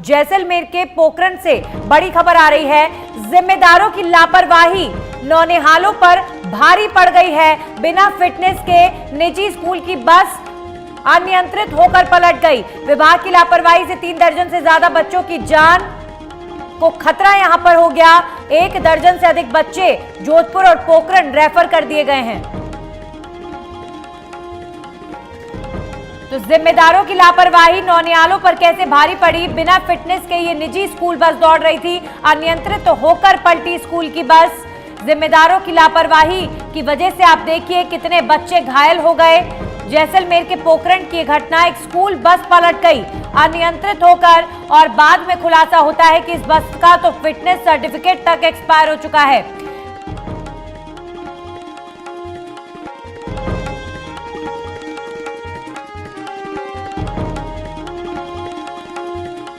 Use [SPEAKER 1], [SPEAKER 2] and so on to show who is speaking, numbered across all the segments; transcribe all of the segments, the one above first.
[SPEAKER 1] जैसलमेर के पोखरण से बड़ी खबर आ रही है। जिम्मेदारों की लापरवाही नौनिहालों पर भारी पड़ गई है। बिना फिटनेस के निजी स्कूल की बस अनियंत्रित होकर पलट गई। विभाग की लापरवाही से 3 दर्जन से ज्यादा बच्चों की जान को खतरा यहां पर हो गया। 1 दर्जन से अधिक बच्चे जोधपुर और पोखरण रेफर कर दिए गए हैं। तो जिम्मेदारों की लापरवाही नौनिहालों पर कैसे भारी पड़ी। बिना फिटनेस के ये निजी स्कूल बस दौड़ रही थी, अनियंत्रित तो होकर पलटी स्कूल की बस। जिम्मेदारों की लापरवाही की वजह से आप देखिए कितने बच्चे घायल हो गए। जैसलमेर के पोखरण की घटना, एक स्कूल बस पलट गई अनियंत्रित होकर, और बाद में खुलासा होता है कि इस बस का तो फिटनेस सर्टिफिकेट तक एक्सपायर हो चुका है।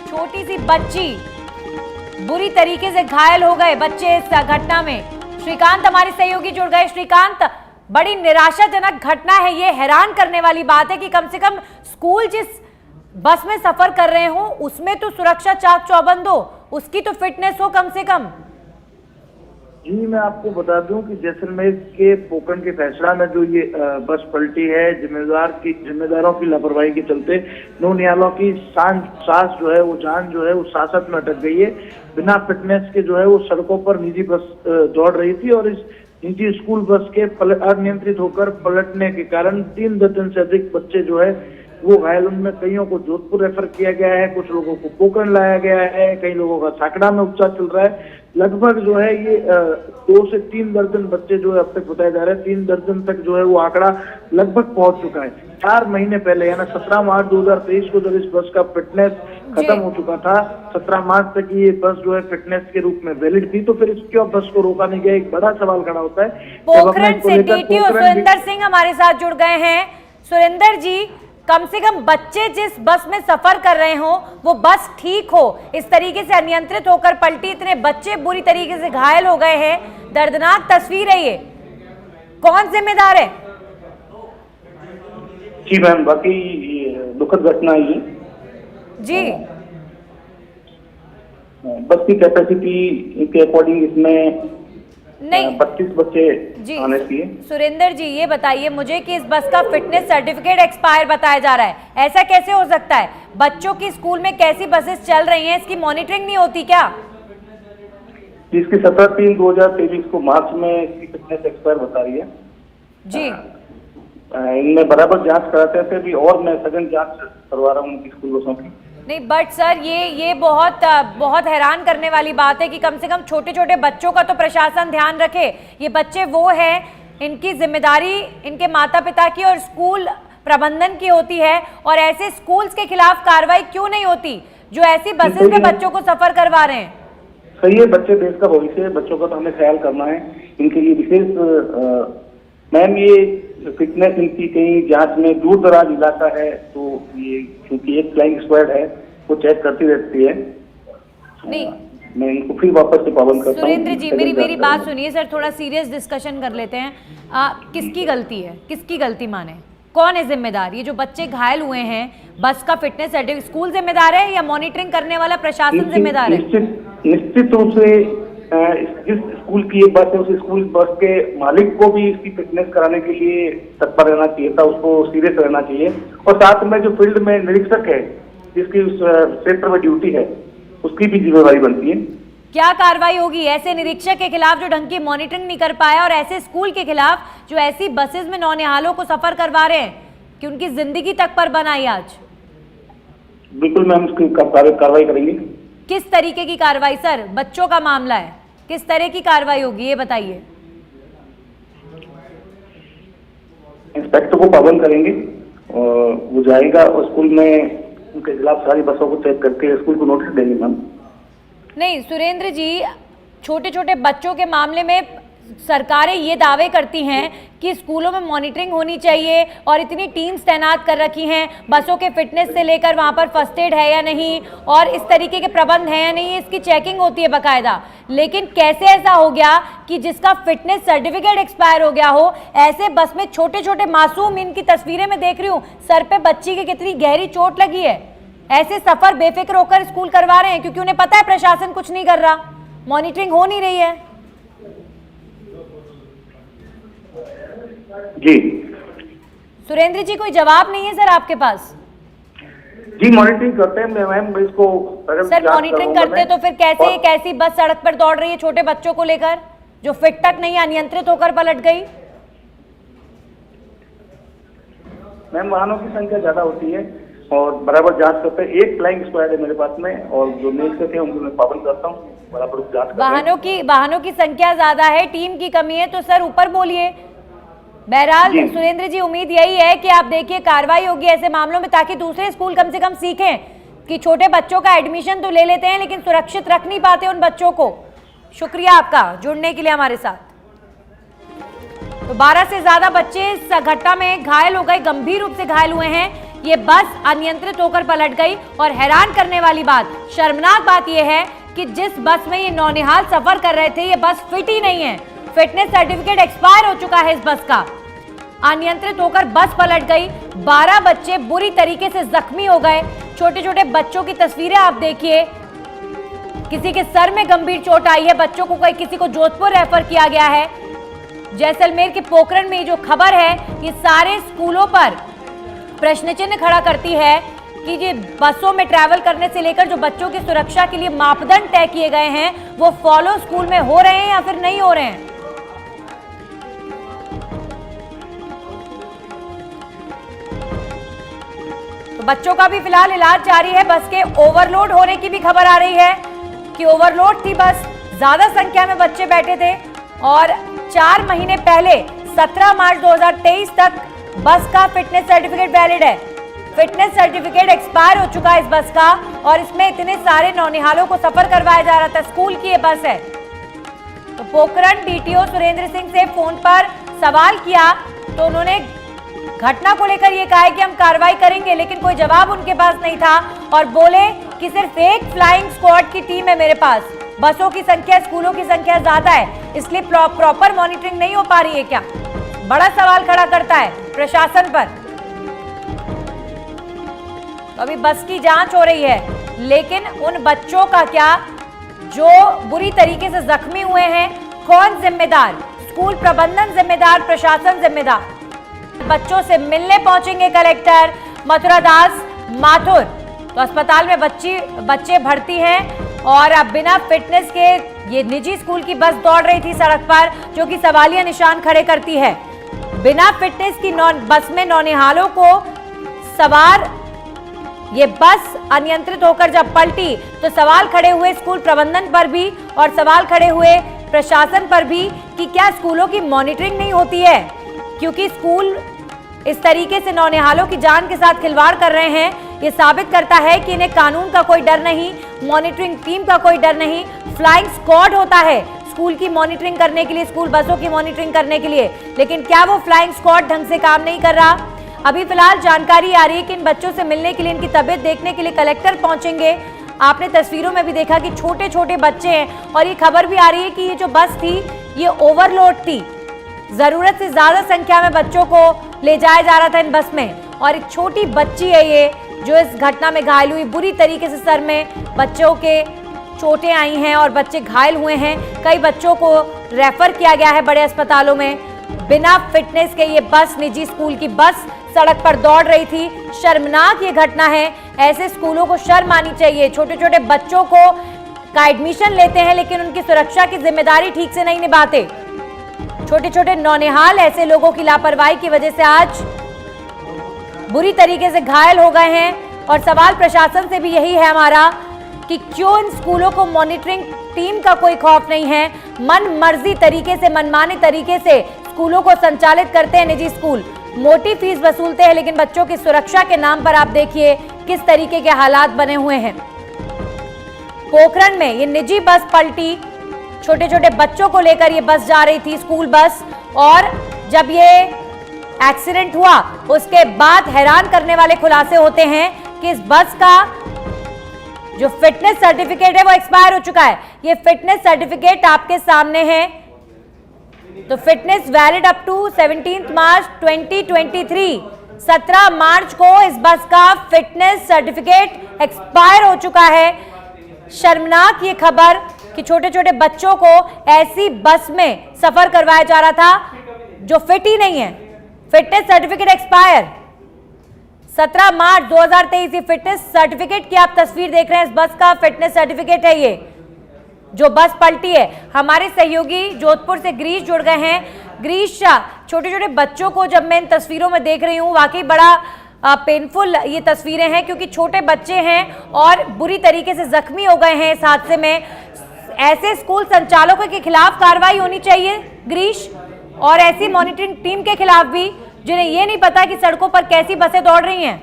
[SPEAKER 1] छोटी सी बच्ची बुरी तरीके से घायल हो गए बच्चे इस घटना में। श्रीकांत हमारे सहयोगी जुड़ गए। श्रीकांत, बड़ी निराशाजनक घटना है ये। हैरान करने वाली बात है कि कम से कम स्कूल जिस बस में सफर कर रहे हो उसमें तो सुरक्षा चाक चौबंद हो, उसकी तो फिटनेस हो कम से कम।
[SPEAKER 2] जी, मैं आपको बता दूं कि जैसलमेर के पोखरण के फैसला में जो ये बस पलटी है, जिम्मेदारों की लापरवाही के चलते नौनिहालों की सांस जो है वो जान जो है वो सांसत में अटक गई है। बिना फिटनेस के जो है वो सड़कों पर निजी बस दौड़ रही थी, और इस निजी स्कूल बस के अनियंत्रित होकर पलटने के कारण 3 दर्जन से अधिक बच्चे जो है वो घायल। उनमें कईयों को जोधपुर रेफर किया गया है, कुछ लोगों को पोखरण लाया गया है, कई लोगों का साकड़ा में उपचार चल रहा है। लगभग जो है ये 2 से 3 दर्जन बच्चे जो है अब तक बताए जा रहे हैं। 3 दर्जन तक जो है वो आंकड़ा लगभग पहुंच चुका है। 4 महीने पहले यानी 17 मार्च 2023 को जब इस बस का फिटनेस खत्म हो चुका था, 17 मार्च तक ये बस जो है फिटनेस के रूप में वैलिड थी, तो फिर क्यों बस को रोका नहीं गया, एक बड़ा सवाल खड़ा होता है।
[SPEAKER 1] पोखरण से डीटीओ सुरेंद्र सिंह हमारे साथ जुड़ गए हैं। सुरेंद्र जी, कम से कम बच्चे जिस बस में सफर कर रहे हो वो बस ठीक हो, इस तरीके से अनियंत्रित होकर पलटी, इतने बच्चे बुरी तरीके से घायल हो गए हैं। दर्दनाक तस्वीर है ये। कौन जिम्मेदार है?
[SPEAKER 3] जी मैम, बाकी दुखद घटना है ये
[SPEAKER 1] जी।
[SPEAKER 3] बस की कैपेसिटी के अकॉर्डिंग इसमें
[SPEAKER 1] नहीं
[SPEAKER 3] 25 बच्चे आने चाहिए।
[SPEAKER 1] सुरेंद्र जी, ये बताइए मुझे कि इस बस का फिटनेस सर्टिफिकेट एक्सपायर बताया जा रहा है, ऐसा कैसे हो सकता है? बच्चों की स्कूल में कैसी बसेस चल रही हैं, इसकी मॉनिटरिंग नहीं होती क्या?
[SPEAKER 3] इसकी 17/3/2023 को मार्च में इसकी फिटनेस एक्सपायर बता रही है
[SPEAKER 1] जी।
[SPEAKER 3] इनमें बराबर जांच कराते थे अभी, और मैं सघन जांच करवा रहा हूँ उनकी स्कूल बसों की।
[SPEAKER 1] नहीं बट सर, ये बहुत हैरान करने वाली बात है कि कम से कम छोटे छोटे बच्चों का तो प्रशासन ध्यान रखे। ये बच्चे वो हैं, इनकी जिम्मेदारी इनके माता पिता की और स्कूल प्रबंधन की होती है, और ऐसे स्कूल्स के खिलाफ कार्रवाई क्यों नहीं होती जो ऐसी बसेस में बच्चों को सफर करवा रहे हैं?
[SPEAKER 3] सही है, बच्चे देश का भविष्य है, बच्चों का तो हमें ख्याल करना है। इनके लिए विशेष मैम ये फिटनेस इनकी कहीं जांच में दूर दराज इलाका है, तो ये क्योंकि एक फ्लाइंग स्क्वाड है वो चेक करती रहती है।
[SPEAKER 1] नहीं,
[SPEAKER 3] मैं इनको फिर वापस से पाबंद करता हूं।
[SPEAKER 1] सुरेंद्र जी, मेरी बात सुनिए सर, थोड़ा सीरियस डिस्कशन कर लेते हैं। किसकी गलती है, किसकी गलती माने? कौन है जिम्मेदार? ये जो बच्चे घायल हुए हैं, बस का फिटनेस सर्टिफिकेट स्कूल जिम्मेदार है या मॉनिटरिंग करने वाला प्रशासन जिम्मेदार है?
[SPEAKER 3] निश्चित रूप से जिस स्कूल की ये बस है उस स्कूल बस के मालिक को भी इसकी फिटनेस कराने के लिए तत्पर रहना चाहिए था, उसको सीरियस रहना चाहिए। और साथ में जो फील्ड में निरीक्षक है जिसकी उस क्षेत्र में ड्यूटी है उसकी भी जिम्मेदारी बनती है।
[SPEAKER 1] क्या कार्रवाई होगी ऐसे निरीक्षक के खिलाफ जो ढंग की मॉनिटरिंग नहीं कर पाया, और ऐसे स्कूल के खिलाफ जो ऐसी बसेस में नौनिहालों को सफर करवा रहे हैं कि उनकी जिंदगी तक पर बनाई आज?
[SPEAKER 3] बिल्कुल मैम, उसकी कार्रवाई करेंगे।
[SPEAKER 1] किस तरीके की कार्रवाई सर? बच्चों का मामला है, किस तरह की कार्रवाई होगी ये बताइए।
[SPEAKER 3] इंस्पेक्टर को पाबंद करेंगे, वो जाएगा और स्कूल में उनके खिलाफ सारी बसों को चेक करके स्कूल को नोटिस देंगे मैम।
[SPEAKER 1] नहीं सुरेंद्र जी, छोटे छोटे बच्चों के मामले में सरकारें ये दावे करती हैं कि स्कूलों में मॉनिटरिंग होनी चाहिए और इतनी टीम्स तैनात कर रखी हैं, बसों के फिटनेस से लेकर वहाँ पर फर्स्ट एड है या नहीं और इस तरीके के प्रबंध हैं या नहीं, इसकी चेकिंग होती है बाकायदा। लेकिन कैसे ऐसा हो गया कि जिसका फिटनेस सर्टिफिकेट एक्सपायर हो गया हो, ऐसे बस में छोटे छोटे मासूम, इनकी तस्वीरें मैं देख रही हूँ, सर पे बच्ची की कितनी गहरी चोट लगी है, ऐसे सफर बेफिक्र होकर स्कूल करवा रहे हैं क्योंकि उन्हें पता है प्रशासन कुछ नहीं कर रहा, मॉनिटरिंग हो नहीं रही है।
[SPEAKER 3] जी
[SPEAKER 1] सुरेंद्र जी, कोई जवाब नहीं है सर आपके पास?
[SPEAKER 3] जी, मॉनिटरिंग करते हैं मैम, इसको
[SPEAKER 1] सर मॉनिटरिंग करते तो फिर कैसे एक ऐसी बस सड़क पर दौड़ रही है छोटे बच्चों को लेकर जो फिट तक नहीं, अनियंत्रित होकर पलट गई?
[SPEAKER 3] मैम वाहनों की संख्या ज्यादा होती है और बराबर जांच करते हैं। एक फ्लाइंग स्क्वाड है मेरे पास में और जो नेक्स्ट थे उनको मैं पाबंद करता हूँ, बराबर जांच करते हैं।
[SPEAKER 1] वाहनों की संख्या ज्यादा है, टीम की कमी है, तो सर ऊपर बोलिए। बहरहाल सुरेंद्र जी, उम्मीद यही है कि आप देखिए कार्रवाई होगी ऐसे मामलों में, ताकि दूसरे स्कूल कम से कम सीखें कि छोटे बच्चों का एडमिशन तो ले लेते हैं लेकिन सुरक्षित रख नहीं पाते उन बच्चों को। शुक्रिया आपका जुड़ने के लिए हमारे साथ। तो 12 से ज्यादा बच्चे इस घटना में घायल हो गए, गंभीर रूप से घायल हुए हैं। ये बस अनियंत्रित होकर पलट गई और हैरान करने वाली बात, शर्मनाक बात यह है कि जिस बस में ये नौनिहाल सफर कर रहे थे ये बस फिट ही नहीं है। फिटनेस सर्टिफिकेट एक्सपायर हो चुका है इस बस का। अनियंत्रित होकर बस पलट गई, 12 बच्चे बुरी तरीके से जख्मी हो गए। छोटे छोटे बच्चों की तस्वीरें आप देखिए, किसी के सर में गंभीर चोट आई है, बच्चों को किसी को जोधपुर रेफर किया गया है। जैसलमेर के पोखरण में जो खबर है ये सारे स्कूलों पर प्रश्न चिन्ह खड़ा करती है कि ये बसों में ट्रैवल करने से लेकर जो बच्चों की सुरक्षा के लिए मापदंड तय किए गए हैं वो फॉलो स्कूल में हो रहे हैं या फिर नहीं हो रहे हैं। तो बच्चों का भी फिलहाल इलाज जारी है। बस के ओवरलोड होने की भी खबर आ रही है कि ओवरलोड थी बस, ज्यादा संख्या में बच्चे बैठे थे और 4 महीने पहले 17 मार्च 2023 तक बस का फिटनेस सर्टिफिकेट वैलिड है। फिटनेस सर्टिफिकेट एक्सपायर हो चुका है इस बस का और इसमें इतने सारे नौनिहालों को सफर करवाया जा रहा था। स्कूल की ये बस है। तो पोखरण डीटीओ सुरेंद्र सिंह से फोन पर सवाल किया तो उन्होंने घटना को लेकर ये कहा है कि हम कार्रवाई करेंगे, लेकिन कोई जवाब उनके पास नहीं था और बोले कि सिर्फ एक फ्लाइंग स्क्वाड की टीम है मेरे पास, बसों की संख्या, स्कूलों की संख्या ज्यादा है, इसलिए प्रॉपर मॉनिटरिंग नहीं हो पा रही है। क्या बड़ा सवाल खड़ा करता है प्रशासन पर। तो अभी बस की जांच हो रही है, लेकिन उन बच्चों का क्या जो बुरी तरीके से जख्मी हुए हैं? कौन जिम्मेदार? स्कूल प्रबंधन जिम्मेदार, प्रशासन जिम्मेदार? बच्चों से मिलने पहुंचेंगे कलेक्टर मथुरा दास माथुर। तो अस्पताल में बच्चे भर्ती हैं और अब बिना फिटनेस के ये निजी स्कूल की बस दौड़ रही थी सड़क पर, जो कि सवालिया निशान खड़े करती है। बिना फिटनेस की बस में नौनिहालों को सवार ये बस अनियंत्रित होकर जब पलटी तो सवाल खड़े हुए स्कूल प्रबंधन पर भी और सवाल खड़े हुए प्रशासन पर भी कि क्या स्कूलों की मॉनिटरिंग नहीं होती है, क्योंकि स्कूल इस तरीके से नौनिहालों की जान के साथ खिलवाड़ कर रहे हैं। ये साबित करता है कि इन्हें कानून का कोई डर नहीं, मॉनिटरिंग टीम का कोई डर नहीं। फ्लाइंग स्क्वाड होता है स्कूल की मॉनिटरिंग करने के लिए, स्कूल बसों की मॉनिटरिंग करने के लिए, लेकिन क्या वो फ्लाइंग स्क्वाड ढंग से काम नहीं कर रहा? अभी फिलहाल जानकारी आ रही है कि इन बच्चों से मिलने के लिए, इनकी तबीयत देखने के लिए कलेक्टर पहुंचेंगे। आपने तस्वीरों में भी देखा कि छोटे छोटे बच्चे हैं और ये खबर भी आ रही है कि ये जो बस थी ये ओवरलोड थी, जरूरत से ज्यादा संख्या में बच्चों को ले जाया जा रहा था इन बस में और एक छोटी बच्ची है ये जो इस घटना में घायल हुई। बुरी तरीके से सर में बच्चों के चोटें आई हैं और बच्चे घायल हुए हैं। कई बच्चों को रेफर किया गया है बड़े अस्पतालों में। बिना फिटनेस के ये बस, निजी स्कूल की बस सड़क पर दौड़ रही थी। शर्मनाक ये घटना है, ऐसे स्कूलों को शर्म आनी चाहिए। छोटे छोटे बच्चों को का एडमिशन लेते हैं लेकिन उनकी सुरक्षा की जिम्मेदारी ठीक से नहीं निभाते। छोटे छोटे नौनिहाल ऐसे लोगों की लापरवाही की वजह से आज बुरी तरीके से घायल हो गए हैं और सवाल प्रशासन से भी यही है हमारा कि क्यों इन स्कूलों को मॉनिटरिंग टीम का कोई खौफ नहीं है। मन मर्जी तरीके से, मनमाने तरीके से स्कूलों को संचालित करते हैं निजी स्कूल, मोटी फीस वसूलते हैं, लेकिन बच्चों की सुरक्षा के नाम पर आप देखिए किस तरीके के हालात बने हुए हैं। पोखरण में ये निजी बस पलटी, छोटे छोटे बच्चों को लेकर ये बस जा रही थी, स्कूल बस, और जब ये एक्सीडेंट हुआ उसके बाद हैरान करने वाले खुलासे होते हैं कि इस बस का जो फिटनेस सर्टिफिकेट है वो एक्सपायर हो चुका है। ये फिटनेस सर्टिफिकेट आपके सामने है। तो फिटनेस वैलिड अप टू 17 मार्च 2023, 17 मार्च को इस बस का फिटनेस सर्टिफिकेट एक्सपायर हो चुका है। शर्मनाक ये खबर कि छोटे छोटे बच्चों को ऐसी बस में सफर करवाया जा रहा था जो फिट ही नहीं है। फिटनेस सर्टिफिकेट एक्सपायर 17 मार्च 2023। ये फिटनेस सर्टिफिकेट की आप तस्वीर देख रहे हैं, इस बस का फिटनेस सर्टिफिकेट है ये जो बस पलटी है। हमारे सहयोगी जोधपुर से ग्रीश जुड़ गए हैं। ग्रीश, छोटे छोटे बच्चों को जब मैं इन तस्वीरों में देख रही हूँ, वाकई बड़ा पेनफुल ये तस्वीरें हैं क्योंकि छोटे बच्चे हैं और बुरी तरीके से जख्मी हो गए हैं इस हादसे में। ऐसे स्कूल संचालकों के खिलाफ कार्रवाई होनी चाहिए ग्रीश, और ऐसी मॉनिटरिंग टीम के खिलाफ भी जिन्हें ये नहीं पता कि सड़कों पर कैसी बसें दौड़ रही हैं।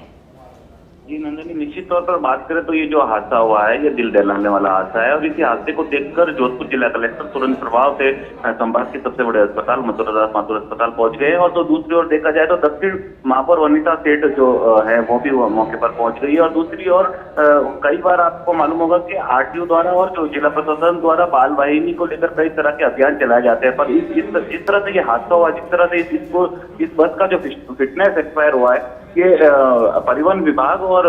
[SPEAKER 4] जी नंदनी, निश्चित तौर पर बात करें तो ये जो हादसा हुआ है ये दिल दहलाने वाला हादसा है और इसी हादसे को देखकर जोधपुर जिला कलेक्टर तुरंत प्रभाव से संभाग के सबसे बड़े अस्पताल मथुरादास माथुर अस्पताल पहुंच गए और तो दूसरी ओर देखा जाए तो दक्षिण महापौर वनिता सेठ जो है वो भी मौके पर पहुंच गई है। और दूसरी ओर कई बार आपको मालूम होगा कि आरटीओ द्वारा और जो जिला प्रशासन द्वारा बाल वाहिनी को लेकर कई तरह के अभियान चलाए जाते हैं, पर जिस तरह से ये हादसा हुआ, जिस तरह से इस बस का जो फिटनेस एक्सपायर हुआ है, ये परिवहन विभाग और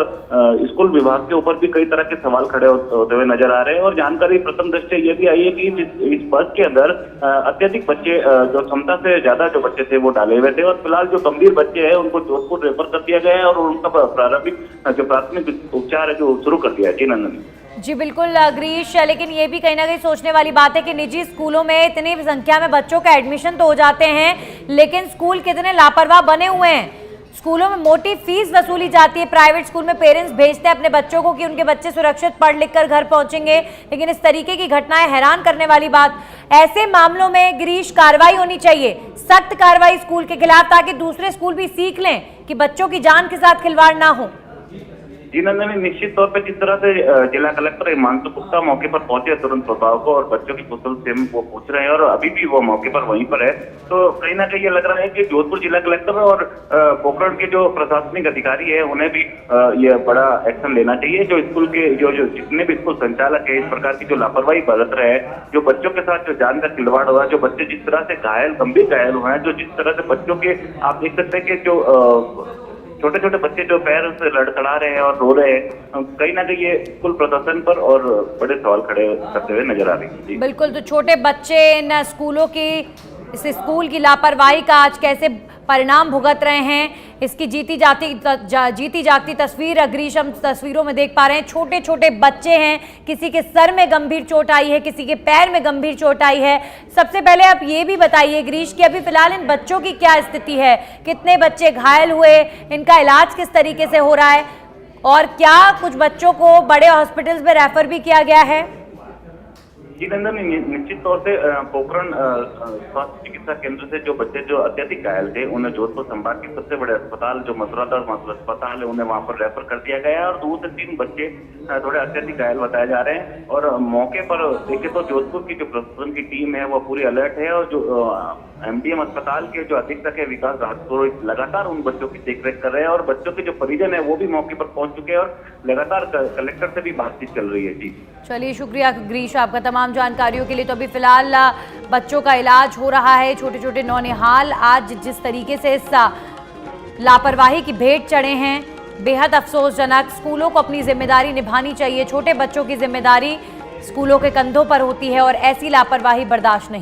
[SPEAKER 4] स्कूल विभाग के ऊपर भी कई तरह के सवाल खड़े होते हुए नजर आ रहे हैं। और जानकारी प्रथम दृष्टया ये भी आई है कि इस बस के अंदर अत्यधिक बच्चे, जो क्षमता से ज्यादा जो बच्चे थे वो डाले हुए थे और फिलहाल जो गंभीर बच्चे हैं उनको जोधपुर रेफर कर दिया गया है और उनका प्राथमिक उपचार है जो शुरू कर दिया है। जी नंदनी।
[SPEAKER 1] जी बिल्कुल ग्रीश, लेकिन ये भी कहीं ना कहीं सोचने वाली बात है कि निजी स्कूलों में इतनी संख्या में बच्चों का एडमिशन तो हो जाते हैं, लेकिन स्कूल कितने लापरवाह बने हुए हैं। स्कूलों में मोटी फीस वसूली जाती है। प्राइवेट स्कूल में पेरेंट्स भेजते हैं अपने बच्चों को कि उनके बच्चे सुरक्षित पढ़ लिख कर घर पहुंचेंगे, लेकिन इस तरीके की घटनाएं हैरान करने वाली बात। ऐसे मामलों में गिरीश कार्रवाई होनी चाहिए, सख्त कार्रवाई स्कूल के खिलाफ, ताकि दूसरे स्कूल भी सीख लें कि बच्चों की जान के साथ खिलवाड़ ना हो।
[SPEAKER 4] जी नंदनी, निश्चित तौर पर जिस तरह से जिला कलेक्टर हिमांशु गुप्ता मौके पर पहुंचे तुरंत प्रभाव को और बच्चों की कुशल से वो पूछ रहे हैं और अभी भी वो मौके पर वहीं पर है, तो कहीं ना कहीं ये लग रहा है कि जोधपुर जिला कलेक्टर और पोखरण के जो प्रशासनिक अधिकारी है उन्हें भी ये बड़ा एक्शन लेना चाहिए। जो स्कूल के जो जितने भी स्कूल संचालक है इस प्रकार की जो लापरवाही बरत रहे हैं, जो बच्चों के साथ जो जान का खिलवाड़ हुआ, जो बच्चे जिस तरह से गंभीर घायल हुए हैं, जो जिस तरह से बच्चों के आप देख सकते हैं कि जो छोटे छोटे बच्चे जो पैर से लड़खड़ा रहे हैं और रो रहे हैं, कहीं ना कहीं ये स्कूल प्रशासन पर और बड़े सवाल खड़े करते हुए नजर आ रहे हैं।
[SPEAKER 1] बिल्कुल, तो छोटे बच्चे इन स्कूलों की, इस स्कूल की लापरवाही का आज कैसे परिणाम भुगत रहे हैं, इसकी जीती जागती तस्वीर ग्रीश हम तस्वीरों में देख पा रहे हैं। छोटे छोटे बच्चे हैं, किसी के सर में गंभीर चोट आई है, किसी के पैर में गंभीर चोट आई है। सबसे पहले आप ये भी बताइए ग्रीश कि अभी फिलहाल इन बच्चों की क्या स्थिति है, कितने बच्चे घायल हुए, इनका इलाज किस तरीके से हो रहा है और क्या कुछ बच्चों को बड़े हॉस्पिटल्स में रेफर भी किया गया है?
[SPEAKER 4] जी नंदनी, निश्चित तौर से पोखरण स्वास्थ्य चिकित्सा केंद्र से जो बच्चे जो अत्यधिक घायल थे उन्हें जोधपुर संभाग के सबसे बड़े अस्पताल जो मथुरादास माथुर अस्पताल है उन्हें वहां पर रेफर कर दिया गया है और 2 से 3 बच्चे थोड़े अत्यधिक घायल बताए जा रहे हैं। और मौके पर देखे तो जोधपुर की जो प्रशासन की टीम है वो पूरी अलर्ट है और जो एमडीएम अस्पताल के जो अधीक्षक है विकास राजपुरोहित लगातार उन बच्चों की देखरेख कर रहे हैं और बच्चों के जो परिजन है वो भी मौके पर पहुंच चुके हैं और लगातार कलेक्टर से भी बातचीत चल रही है। जी
[SPEAKER 1] चलिए, शुक्रिया ग्रीश आपका तमाम जानकारियों के लिए। तो अभी फिलहाल बच्चों का इलाज हो रहा है। छोटे छोटे नौनिहाल आज जिस तरीके से इस लापरवाही की भेंट चढ़े हैं, बेहद अफसोसजनक। स्कूलों को अपनी जिम्मेदारी निभानी चाहिए, छोटे बच्चों की जिम्मेदारी स्कूलों के कंधों पर होती है और ऐसी लापरवाही बर्दाश्त नहीं।